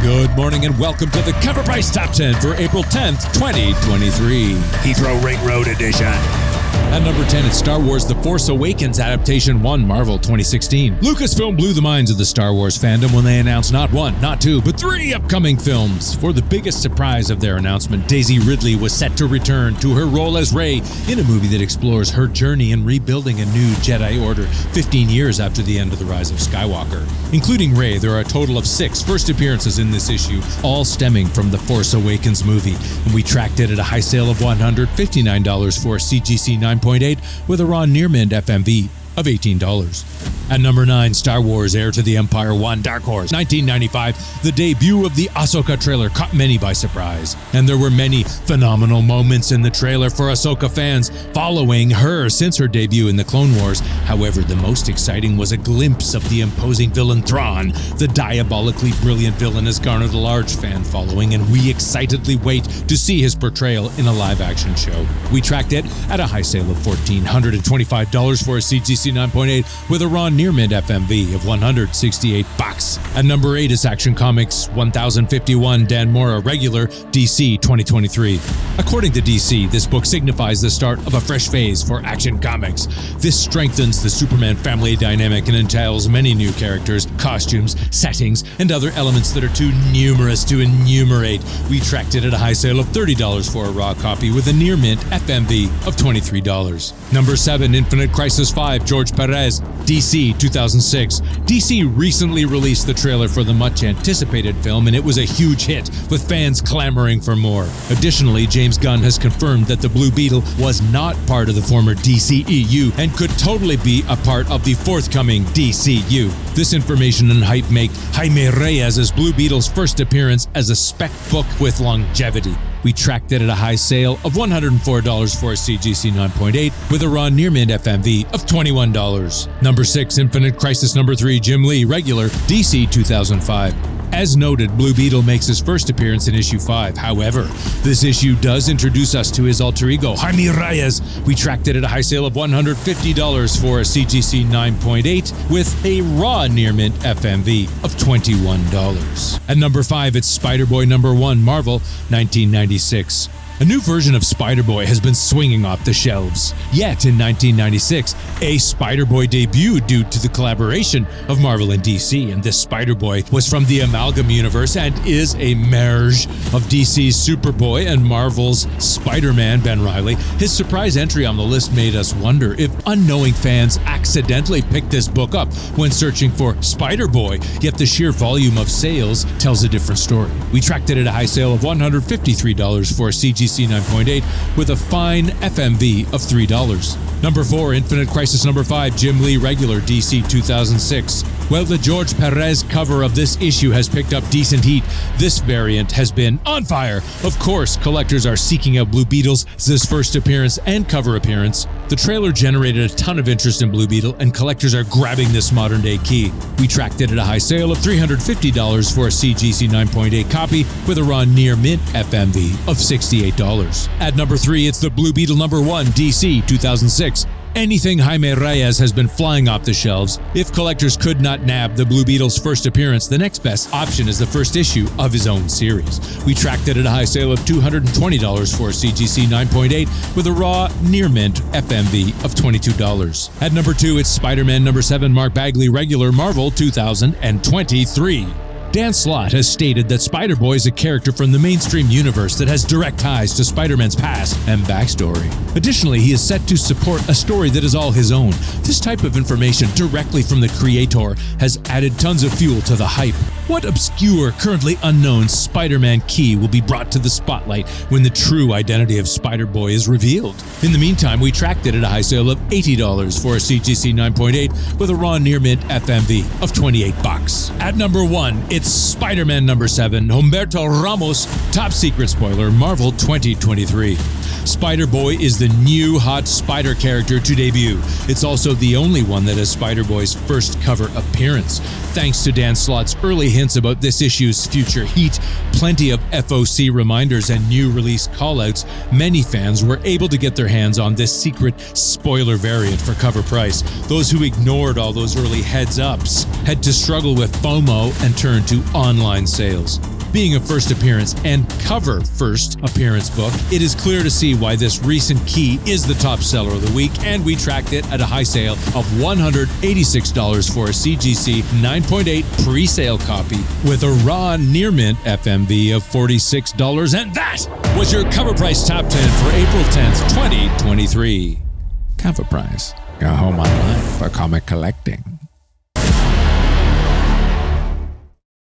Good morning and welcome to the Cover Price Top 10 for April 10th, 2023. Heathrow Ring Road Edition. At number 10, it's Star Wars The Force Awakens Adaptation 1, Marvel 2016. Lucasfilm blew the minds of the Star Wars fandom when they announced not one, not two, but three upcoming films. For the biggest surprise of their announcement, Daisy Ridley was set to return to her role as Rey in a movie that explores her journey in rebuilding a new Jedi Order 15 years after the end of the Rise of Skywalker. Including Rey, there are a total of 6 first appearances in this issue, all stemming from The Force Awakens movie, and we tracked it at a high sale of $159 for CGC 9.8 with a raw near-mint FMV of $18. At number 9, Star Wars Heir to the Empire 1 Dark Horse 1995, the debut of the Ahsoka trailer caught many by surprise, and there were many phenomenal moments in the trailer for Ahsoka fans following her since her debut in the Clone Wars. However, the most exciting was a glimpse of the imposing villain Thrawn. The diabolically brilliant villain has garnered a large fan following, and we excitedly wait to see his portrayal in a live-action show. We tracked it at a high sale of $1,425 for a CGC 9.8 with a raw near-mint FMV of $168. At number 8 is Action Comics 1051 Dan Mora Regular DC 2023. According to DC, this book signifies the start of a fresh phase for Action Comics. This strengthens the Superman family dynamic and entails many new characters, costumes, settings, and other elements that are too numerous to enumerate. We tracked it at a high sale of $30 for a raw copy with a near-mint FMV of $23. Number 7, Infinite Crisis 5 George Perez DC 2006. DC recently released the trailer for the much-anticipated film, and it was a huge hit, with fans clamoring for more. Additionally, James Gunn has confirmed that the Blue Beetle was not part of the former DCEU and could totally be a part of the forthcoming DCU. This information and hype make Jaime Reyes' Blue Beetle's first appearance as a spec book with longevity. We tracked it at a high sale of $104 for a CGC 9.8 with a raw near-mint FMV of $21. Number 6, Infinite Crisis number 3 Jim Lee Regular DC 2005. As noted, Blue Beetle makes his first appearance in issue 5. However, this issue does introduce us to his alter ego, Jaime Reyes. We tracked it at a high sale of $150 for a CGC 9.8 with a raw near-mint FMV of $21. At number 5, it's SpiderBoy number 1 Marvel 1996. A new version of SpiderBoy has been swinging off the shelves. Yet in 1996, a SpiderBoy debuted due to the collaboration of Marvel and DC, and this SpiderBoy was from the Amalgam universe and is a merge of DC's Superboy and Marvel's SpiderMan Ben Reilly. His surprise entry on the list made us wonder if unknowing fans accidentally picked this book up when searching for SpiderBoy, yet the sheer volume of sales tells a different story. We tracked it at a high sale of $153 for a CGC 9.8 with a fine FMV of $3. Number 4, Infinite Crisis number 5 Jim Lee Regular DC 2006. Well, the George Perez cover of this issue has picked up decent heat. This variant has been on fire. Of course, collectors are seeking out Blue Beetle's first appearance and cover appearance. The trailer generated a ton of interest in Blue Beetle, and collectors are grabbing this modern-day key. We tracked it at a high sale of $350 for a CGC 9.8 copy with a raw near-mint FMV of $68. At number 3, it's the Blue Beetle number 1 DC 2006. Anything Jaime Reyes has been flying off the shelves. If collectors could not nab the Blue Beetle's first appearance, the next best option is the first issue of his own series. We tracked it at a high sale of $220 for a CGC 9.8 with a raw near-mint FMV of $22. At number 2, it's SpiderMan number 7 Mark Bagley Regular Marvel 2023. Dan Slott has stated that SpiderBoy is a character from the mainstream universe that has direct ties to Spider-Man's past and backstory. Additionally, he is set to support a story that is all his own. This type of information directly from the creator has added tons of fuel to the hype. What obscure, currently unknown Spider-Man key will be brought to the spotlight when the true identity of SpiderBoy is revealed? In the meantime, we tracked it at a high sale of $80 for a CGC 9.8 with a raw near-mint FMV of $28. At number 1, it's Spider-Man number 7 Humberto Ramos Top Secret Spoiler Marvel 2023. SpiderBoy is the new hot Spider character to debut. It's also the only one that has SpiderBoy's first cover appearance. Thanks to Dan Slott's early hints about this issue's future heat, plenty of FOC reminders and new release callouts, many fans were able to get their hands on this secret spoiler variant for cover price. Those who ignored all those early heads-ups had to struggle with FOMO and turn to online sales. Being a first appearance and cover first appearance book, it is clear to see why this recent key is the top seller of the week, and we tracked it at a high sale of $186 for a CGC 9.8 pre-sale copy with a raw near-mint FMV of $46, and that was your Cover Price Top 10 for April 10th, 2023. Cover Price, your home online for comic collecting.